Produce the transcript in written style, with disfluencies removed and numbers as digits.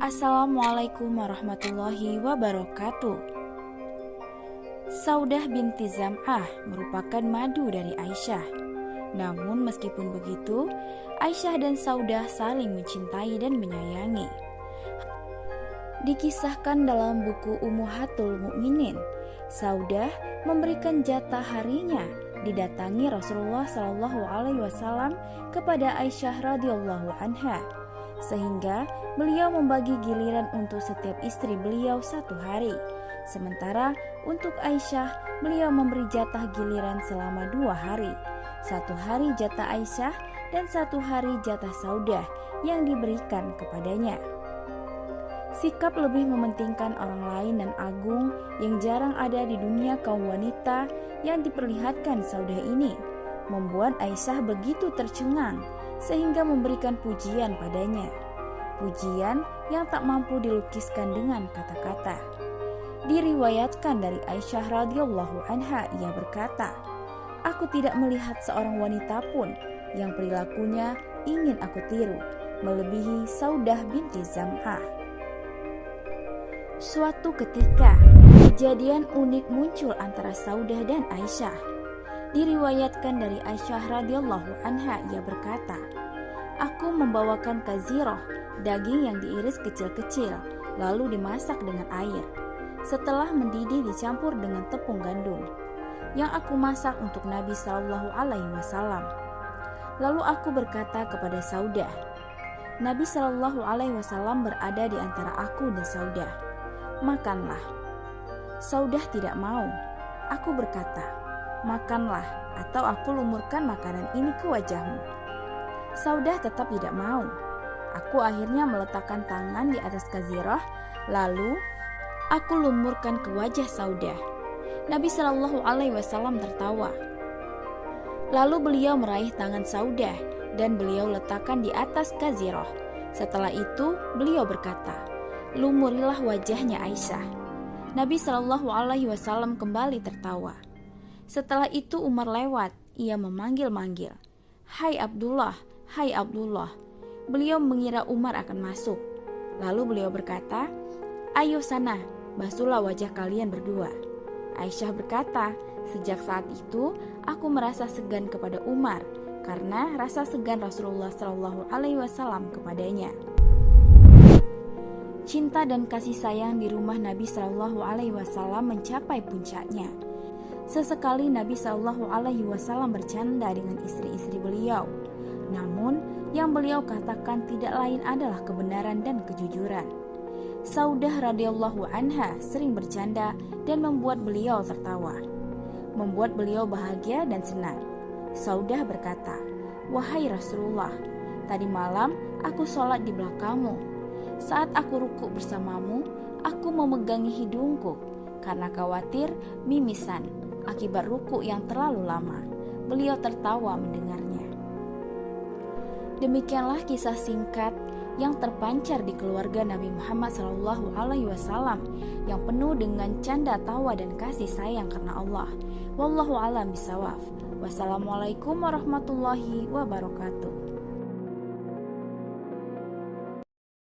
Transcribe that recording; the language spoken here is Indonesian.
Assalamualaikum warahmatullahi wabarakatuh. Saudah binti Zam'ah merupakan madu dari Aisyah. Namun meskipun begitu, Aisyah dan Saudah saling mencintai dan menyayangi. Dikisahkan dalam buku Ummahatul Mukminin, Saudah memberikan jatah harinya didatangi Rasulullah SAW kepada Aisyah radhiyallahu anha, sehingga beliau membagi giliran untuk setiap istri beliau satu hari. Sementara untuk Aisyah, beliau memberi jatah giliran selama 2 hari. 1 hari jatah Aisyah dan 1 hari jatah Saudah yang diberikan kepadanya. Sikap lebih mementingkan orang lain dan agung yang jarang ada di dunia kaum wanita yang diperlihatkan Saudah ini membuat Aisyah begitu tercengang sehingga memberikan pujian padanya. Pujian yang tak mampu dilukiskan dengan kata-kata. Diriwayatkan dari Aisyah radhiyallahu anha, ia berkata, "Aku tidak melihat seorang wanita pun yang perilakunya ingin aku tiru, melebihi Saudah binti Zam'ah." Suatu ketika, kejadian unik muncul antara Saudah dan Aisyah. Diriwayatkan dari Aisyah radhiyallahu anha, ia berkata, "Aku membawakan kaziroh, daging yang diiris kecil-kecil, lalu dimasak dengan air. Setelah mendidih dicampur dengan tepung gandum, yang aku masak untuk Nabi SAW. Lalu aku berkata kepada Saudah, Nabi SAW berada di antara aku dan Saudah. Makanlah. Saudah tidak mau. Aku berkata, makanlah atau aku lumurkan makanan ini ke wajahmu. Saudah tetap tidak mau. Aku akhirnya meletakkan tangan di atas kaziroh, lalu aku lumurkan ke wajah Saudah. Nabi SAW tertawa. Lalu beliau meraih tangan Saudah dan beliau letakkan di atas kaziroh. Setelah itu beliau berkata, lumurilah wajahnya Aisyah. Nabi SAW kembali tertawa. Setelah itu Umar lewat, ia memanggil-manggil, Hai Abdullah, hai Abdullah. Beliau mengira Umar akan masuk. Lalu beliau berkata, ayo sana, basuhlah wajah kalian berdua. Aisyah berkata, sejak saat itu aku merasa segan kepada Umar karena rasa segan Rasulullah SAW kepadanya. Cinta dan kasih sayang di rumah Nabi SAW mencapai puncaknya. Sesekali Nabi SAW bercanda dengan istri-istri beliau. Namun, yang beliau katakan tidak lain adalah kebenaran dan kejujuran. Saudah radhiyallahu anha sering bercanda dan membuat beliau tertawa, membuat beliau bahagia dan senang. Saudah berkata, wahai Rasulullah, tadi malam aku sholat di belakangmu. Saat aku rukuk bersamamu, aku memegangi hidungku karena khawatir mimisan akibat rukuk yang terlalu lama. Beliau tertawa mendengarnya. Demikianlah kisah singkat yang terpancar di keluarga Nabi Muhammad SAW yang penuh dengan canda tawa dan kasih sayang karena Allah. Wallahu a'lam bishawab. Wassalamualaikum warahmatullahi wabarakatuh.